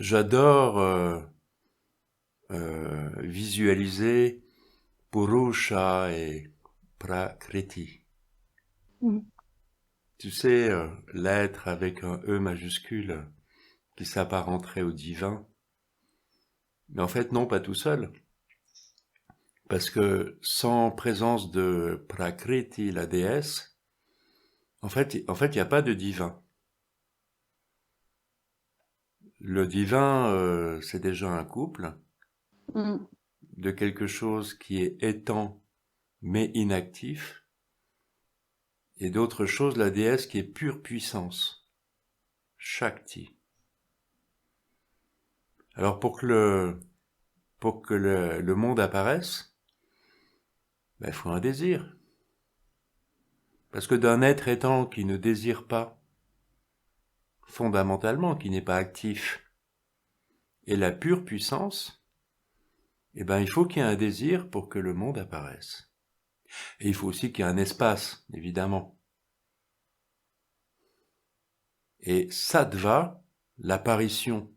j'adore visualiser Purusha et Prakriti. Mm. Tu sais, l'être avec un E majuscule qui s'apparenterait au divin. Mais en fait, non, pas tout seul. Parce que sans présence de Prakriti, la déesse, il n'y a pas de divin. Le divin, c'est déjà un couple Mm. de quelque chose qui est étant mais inactif, et d'autre chose, la déesse qui est pure puissance, Shakti. Alors pour que le monde apparaisse, il faut un désir. Parce que d'un être étant qui ne désire pas, fondamentalement, qui n'est pas actif, et la pure puissance, il faut qu'il y ait un désir pour que le monde apparaisse. Et il faut aussi qu'il y ait un espace, évidemment. Et sattva, l'apparition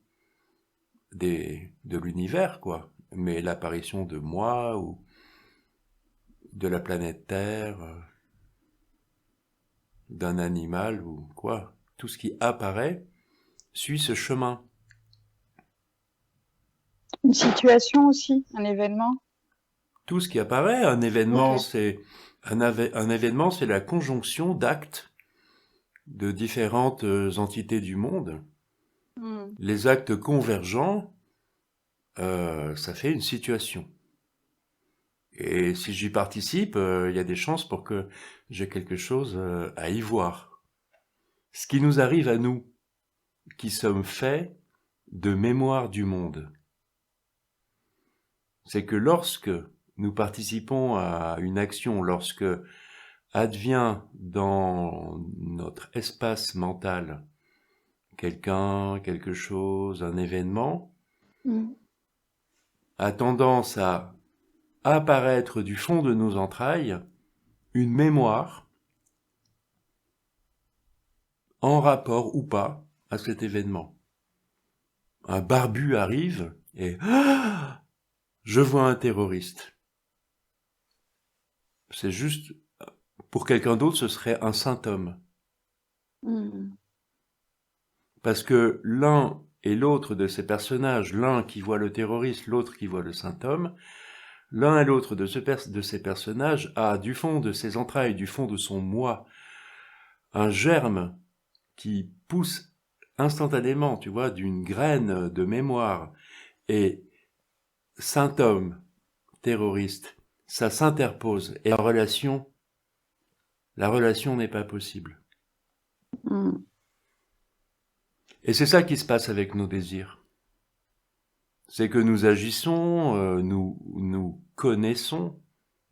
de l'univers, quoi, mais l'apparition de moi ou de la planète Terre, d'un animal ou quoi, tout ce qui apparaît suit ce chemin. Une situation aussi, un événement. Tout ce qui apparaît, un Ok. événement, un événement, c'est la conjonction d'actes de différentes entités du monde. Mm. Les actes convergents, ça fait une situation. Et si j'y participe, il y a des chances pour que j'ai quelque chose à y voir. Ce qui nous arrive à nous, qui sommes faits de mémoire du monde, c'est que lorsque nous participons à une action, lorsque advient dans notre espace mental quelqu'un, quelque chose, un événement, Mm. a tendance à apparaître du fond de nos entrailles une mémoire en rapport ou pas à cet événement. Un barbu arrive et je vois un terroriste. C'est juste, pour quelqu'un d'autre, ce serait un symptôme. Mm. Parce que l'un et l'autre de ces personnages, l'un qui voit le terroriste, l'autre qui voit le symptôme, l'un et l'autre de ces personnages a, du fond de ses entrailles, du fond de son moi, un germe qui pousse instantanément, tu vois, d'une graine de mémoire. Et symptôme, terroriste, ça s'interpose. Et la relation n'est pas possible. Mm. Et c'est ça qui se passe avec nos désirs. C'est que nous agissons, nous connaissons,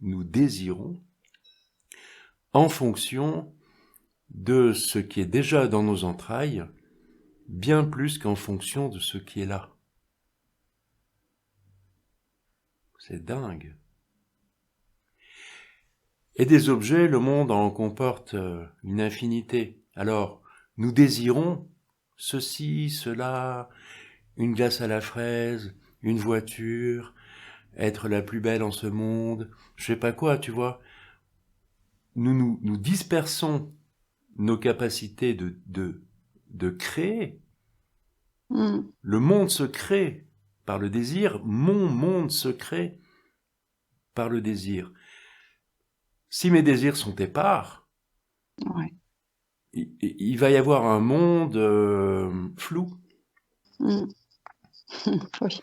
nous désirons en fonction de ce qui est déjà dans nos entrailles, bien plus qu'en fonction de ce qui est là. C'est dingue. Et des objets, le monde en comporte une infinité. Alors, nous désirons ceci, cela, une glace à la fraise, une voiture, être la plus belle en ce monde, je sais pas quoi, tu vois. Nous dispersons nos capacités de créer. Mm. Le monde se crée par le désir, mon monde se crée par le désir. Si mes désirs sont épars, Ouais. il va y avoir un monde flou. Mm. Oui.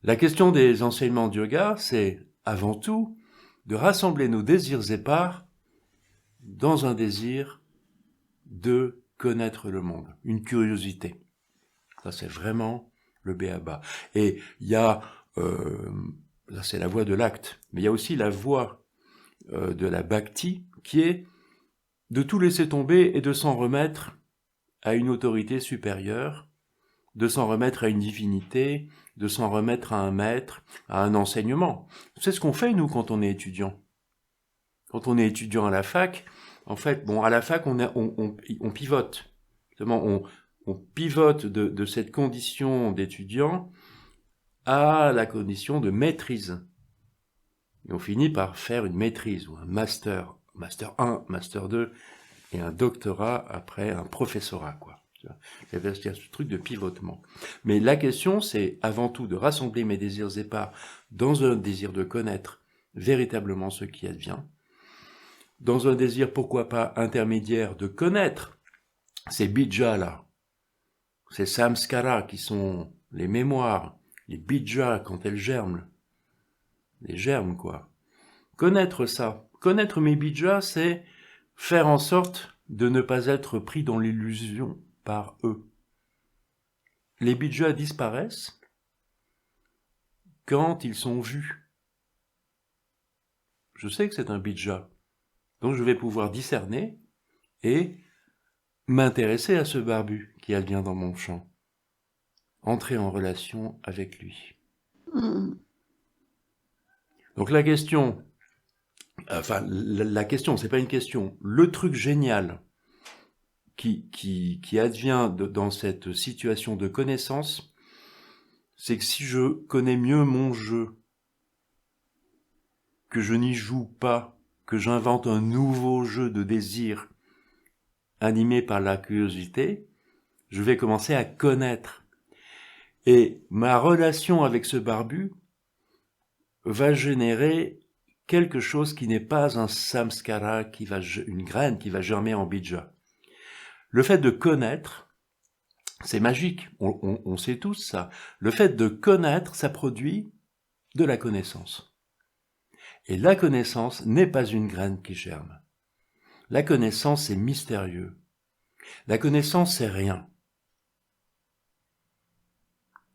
La question des enseignements de yoga, c'est avant tout de rassembler nos désirs épars dans un désir de connaître le monde, une curiosité. Ça, c'est vraiment le b.a.-ba. Et il y a, là c'est la voie de l'acte, mais il y a aussi la voie de la bhakti, qui est de tout laisser tomber et de s'en remettre à une autorité supérieure, de s'en remettre à une divinité, de s'en remettre à un maître, à un enseignement. C'est ce qu'on fait, nous, quand on est étudiant. Quand on est étudiant à la fac, en fait, bon, à la fac, on pivote. Justement, on pivote de cette condition d'étudiant à la condition de maîtrise. Et on finit par faire une maîtrise ou un master 1, master 2 et un doctorat après un professorat, quoi. Il y a ce truc de pivotement. Mais la question, c'est avant tout de rassembler mes désirs épars dans un désir de connaître véritablement ce qui advient, dans un désir, pourquoi pas, intermédiaire de connaître ces bijas-là, ces samskaras qui sont les mémoires, les bijas quand elles germent, les germes, quoi. Connaître ça, connaître mes bijas, c'est faire en sorte de ne pas être pris dans l'illusion par eux. Les bijas disparaissent quand ils sont vus. Je sais que c'est un bija, donc je vais pouvoir discerner et m'intéresser à ce barbu qui advient dans mon champ, entrer en relation avec lui. Donc la question, la question, c'est pas une question, le truc génial qui advient dans cette situation de connaissance, c'est que si je connais mieux mon jeu, que je n'y joue pas, que j'invente un nouveau jeu de désir animé par la curiosité, je vais commencer à connaître. Et ma relation avec ce barbu va générer quelque chose qui n'est pas un samskara, une graine qui va germer en bija. Le fait de connaître, c'est magique, on sait tous ça. Le fait de connaître, ça produit de la connaissance. Et la connaissance n'est pas une graine qui germe. La connaissance est mystérieux. La connaissance, c'est rien.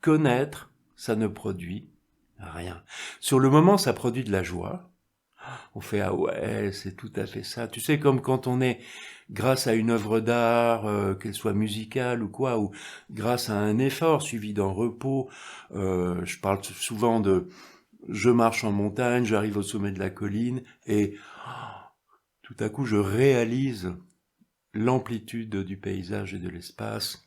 Connaître, ça ne produit rien. Sur le moment, ça produit de la joie. On fait « Ah ouais, c'est tout à fait ça ». Tu sais, comme quand on est, grâce à une œuvre d'art, qu'elle soit musicale ou quoi, ou grâce à un effort suivi d'un repos, je parle souvent de « je marche en montagne, j'arrive au sommet de la colline et tout à coup je réalise l'amplitude du paysage et de l'espace,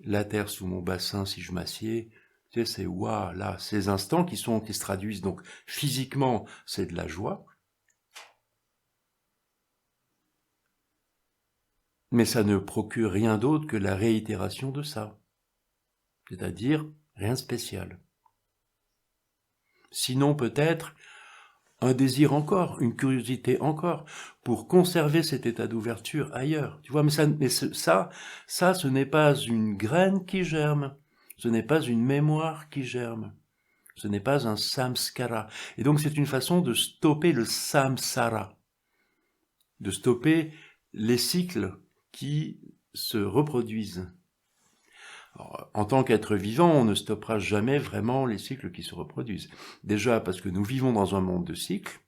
la terre sous mon bassin si je m'assieds ». Tu sais, c'est waouh, là, ces instants qui se traduisent donc physiquement, c'est de la joie. Mais ça ne procure rien d'autre que la réitération de ça. C'est-à-dire rien de spécial. Sinon peut-être un désir encore, une curiosité encore, pour conserver cet état d'ouverture ailleurs. Tu vois, mais ça, ce n'est pas une graine qui germe, ce n'est pas une mémoire qui germe, ce n'est pas un samskara. Et donc c'est une façon de stopper le samsara, de stopper les cycles qui se reproduisent. Alors, en tant qu'être vivant, on ne stoppera jamais vraiment les cycles qui se reproduisent. Déjà parce que nous vivons dans un monde de cycles.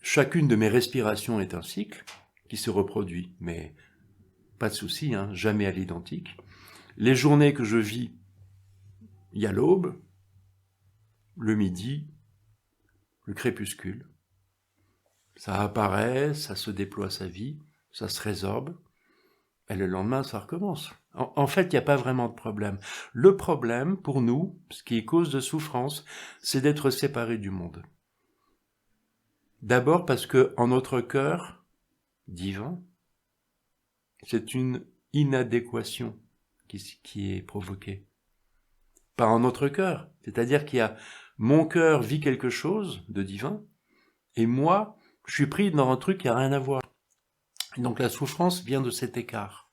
Chacune de mes respirations est un cycle qui se reproduit, mais pas de souci, hein, jamais à l'identique. Les journées que je vis, il y a l'aube, le midi, le crépuscule. Ça apparaît, ça se déploie sa vie, ça se résorbe, et le lendemain, ça recommence. En fait, il n'y a pas vraiment de problème. Le problème, pour nous, ce qui est cause de souffrance, c'est d'être séparés du monde. D'abord parce que, en notre cœur divin, c'est une inadéquation qui est provoquée. Pas en notre cœur. C'est-à-dire qu'il y a, mon cœur vit quelque chose de divin, et moi, je suis pris dans un truc qui n'a rien à voir. Donc la souffrance vient de cet écart,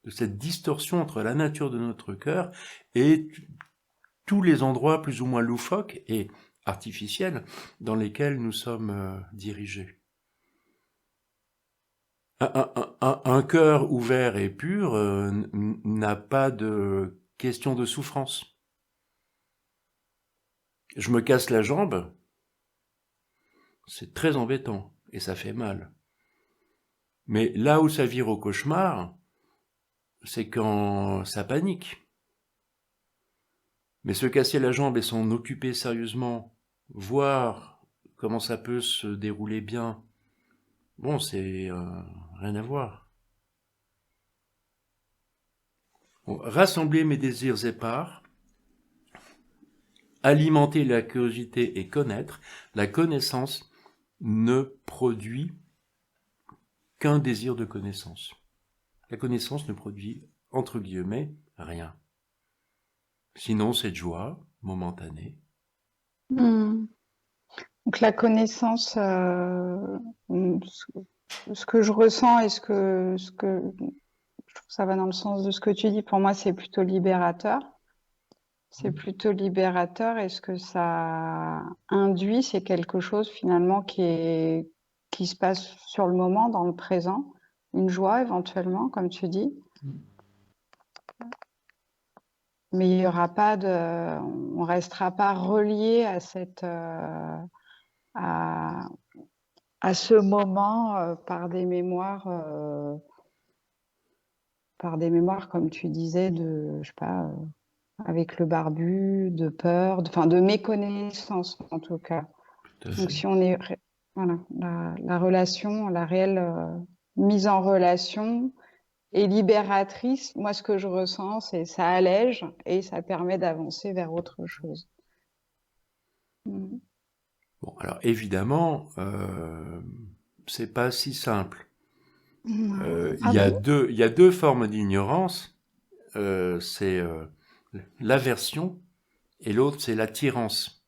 de cette distorsion entre la nature de notre cœur et tous les endroits plus ou moins loufoques et artificiels dans lesquels nous sommes dirigés. Un cœur ouvert et pur n'a pas de question de souffrance. Je me casse la jambe, c'est très embêtant et ça fait mal. Mais là où ça vire au cauchemar, c'est quand ça panique. Mais se casser la jambe et s'en occuper sérieusement, voir comment ça peut se dérouler bien, bon, c'est rien à voir. Rassembler mes désirs épars, alimenter la curiosité et connaître, la connaissance ne produit qu'un désir de connaissance. La connaissance ne produit, entre guillemets, rien. Sinon, c'est de joie momentanée. Mm. Donc la connaissance, ce que je ressens et ce que je trouve que ça va dans le sens de ce que tu dis, pour moi c'est plutôt libérateur. C'est plutôt libérateur et ce que ça induit, c'est quelque chose finalement qui se passe sur le moment, dans le présent, une joie éventuellement, comme tu dis. Mais il y aura pas on restera pas relié à à ce moment par des mémoires, comme tu disais, je sais pas, avec le barbu, de peur, enfin de méconnaissance en tout cas. Tout à Donc fait. si on est, voilà, la relation, la réelle mise en relation est libératrice. Moi, ce que je ressens, c'est ça allège et ça permet d'avancer vers autre chose. Mm. Bon, alors évidemment, c'est pas si simple. Ah bon? Il y a deux formes d'ignorance. C'est l'aversion et l'autre, c'est l'attirance.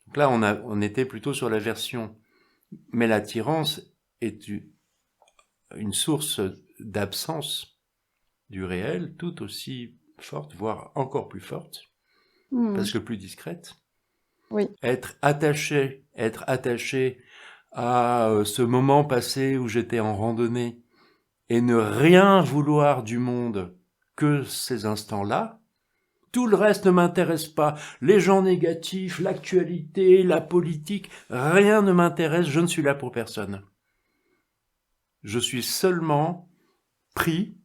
Donc là, on était plutôt sur l'aversion. Mais l'attirance est une source d'absence du réel tout aussi forte, voire encore plus forte, Mm. parce que plus discrète. Oui. Être attaché à ce moment passé où j'étais en randonnée et ne rien vouloir du monde que ces instants-là. Tout le reste ne m'intéresse pas. Les gens négatifs, l'actualité, la politique, rien ne m'intéresse, je ne suis là pour personne. Je suis seulement pris,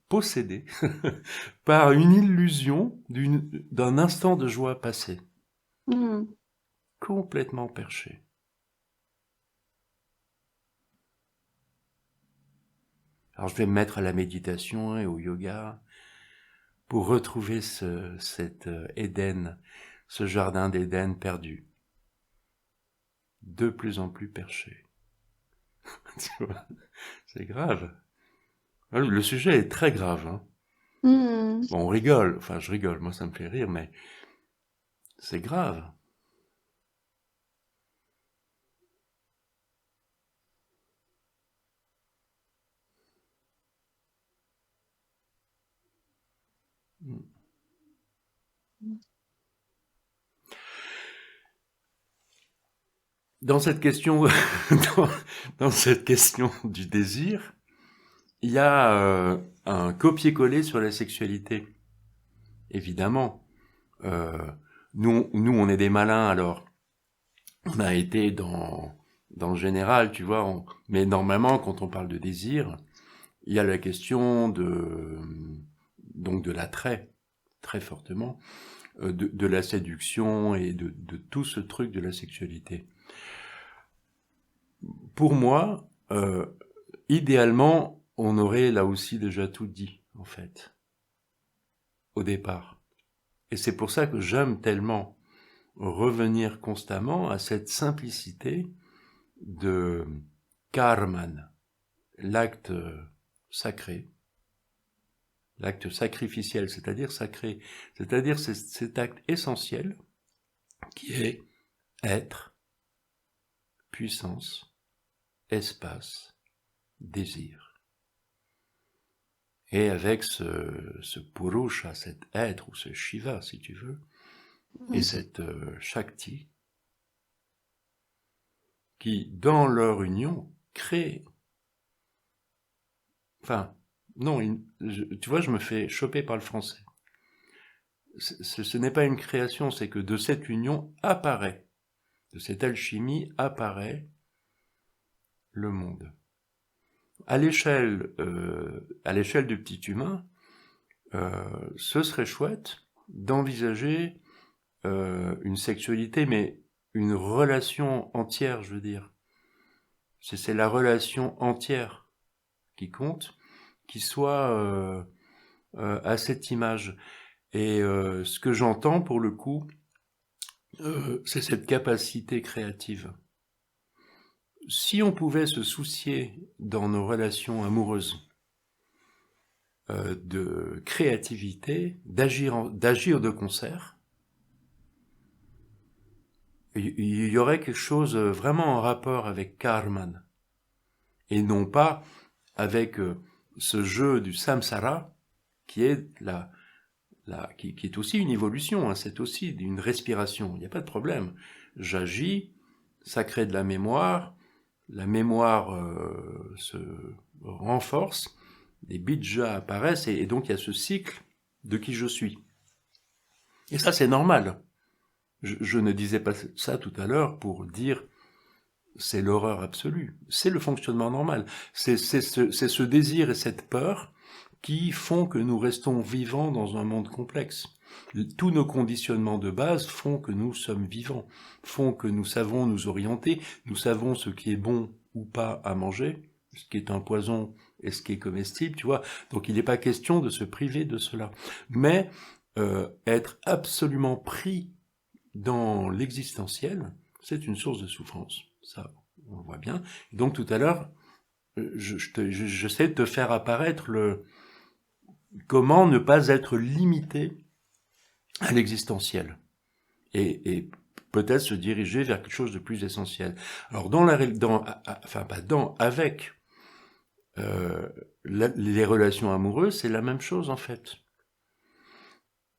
possédé, par une illusion d'un instant de joie passé. Mm. Complètement perché. Alors je vais me mettre à la méditation et au yoga pour retrouver cet Éden, ce jardin d'Éden perdu, de plus en plus perché. Tu vois, c'est grave. Le sujet est très grave. Hein. Mm. Bon, on rigole, enfin je rigole, moi ça me fait rire, mais c'est grave. Dans cette question, dans cette question du désir, il y a un copier-coller sur la sexualité. Évidemment, euh, nous, on est des malins, alors on a été dans le général, tu vois. Mais normalement, quand on parle de désir, il y a la question donc de l'attrait, très fortement, de la séduction et de tout ce truc de la sexualité. Pour moi, idéalement, on aurait là aussi déjà tout dit, en fait, au départ. Et c'est pour ça que j'aime tellement revenir constamment à cette simplicité de karman, l'acte sacré, l'acte sacrificiel, c'est-à-dire sacré, c'est-à-dire cet acte essentiel qui est être, puissance, espace, désir. Et avec ce purusha, cet être, ou ce Shiva, si tu veux, et cette Shakti, qui, dans leur union, crée... Enfin, non, tu vois, je me fais choper par le français. Ce n'est pas une création, c'est que de cette union apparaît, de cette alchimie apparaît le monde. À l'échelle du petit humain, ce serait chouette d'envisager une sexualité, mais une relation entière, je veux dire. C'est la relation entière qui compte, qui soit à cette image. Et ce que j'entends pour le coup, c'est cette capacité créative. Si on pouvait se soucier dans nos relations amoureuses de créativité, d'agir de concert, il y aurait quelque chose vraiment en rapport avec Karman, et non pas avec ce jeu du samsara, qui est qui est aussi une évolution, hein, c'est aussi une respiration, il n'y a pas de problème. J'agis, ça crée de la mémoire se renforce, les bidjas apparaissent, et donc il y a ce cycle de qui je suis. Et ça, c'est normal. Je ne disais pas ça tout à l'heure pour dire c'est l'horreur absolue. C'est le fonctionnement normal. C'est ce désir et cette peur qui font que nous restons vivants dans un monde complexe. Tous nos conditionnements de base font que nous sommes vivants, font que nous savons nous orienter, nous savons ce qui est bon ou pas à manger, ce qui est un poison et ce qui est comestible, tu vois. Donc il n'est pas question de se priver de cela. Mais être absolument pris dans l'existentiel, c'est une source de souffrance. Ça, on le voit bien. Et donc tout à l'heure, j'essaie de te faire apparaître comment ne pas être limité à l'existentiel et peut-être se diriger vers quelque chose de plus essentiel. Alors avec les relations amoureuses, c'est la même chose en fait.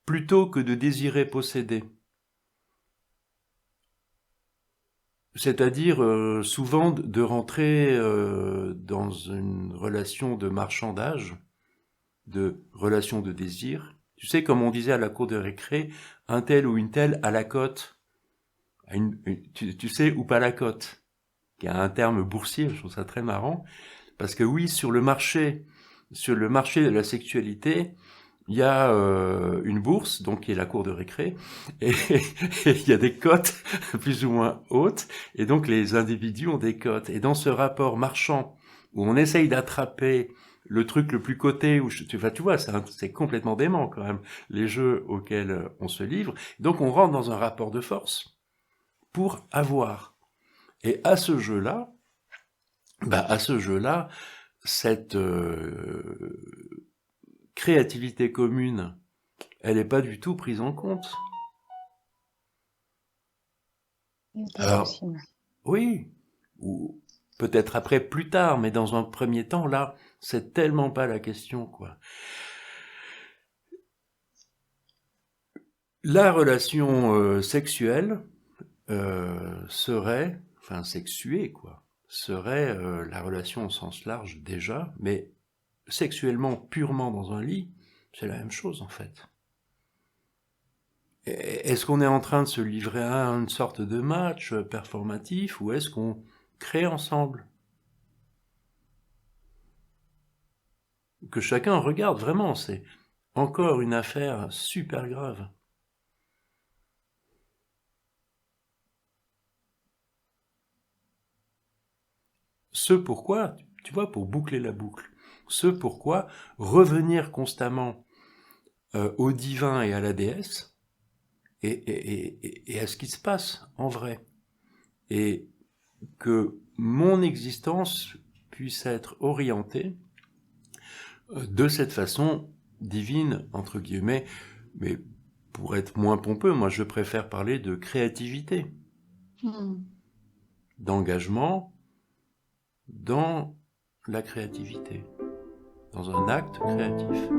Plutôt que de désirer posséder, c'est-à-dire souvent de rentrer dans une relation de marchandage, de relation de désir. Tu sais, comme on disait à la cour de récré, un tel ou une telle à la cote. Tu sais, ou pas la cote, qui a un terme boursier, je trouve ça très marrant, parce que oui, sur le marché de la sexualité, il y a une bourse, donc qui est la cour de récré, et il y a des cotes plus ou moins hautes, et donc les individus ont des cotes. Et dans ce rapport marchand, où on essaye d'attraper le truc le plus coté, tu vois, c'est complètement dément quand même, les jeux auxquels on se livre. Donc on rentre dans un rapport de force pour avoir. Et à ce jeu-là, cette créativité commune, elle n'est pas du tout prise en compte. Alors, oui, ou peut-être après, plus tard, mais dans un premier temps, là, c'est tellement pas la question, quoi. La relation sexuelle serait, enfin sexuée, quoi, serait la relation au sens large déjà, mais sexuellement purement dans un lit, c'est la même chose en fait. Est-ce qu'on est en train de se livrer à une sorte de match performatif, ou est-ce qu'on crée ensemble? Que chacun regarde vraiment, c'est encore une affaire super grave. Ce pourquoi, tu vois, pour boucler la boucle, ce pourquoi revenir constamment au divin et à la déesse, et à ce qui se passe en vrai, et que mon existence puisse être orientée de cette façon divine, entre guillemets, mais pour être moins pompeux, moi je préfère parler de créativité, d'engagement dans la créativité, dans un acte créatif.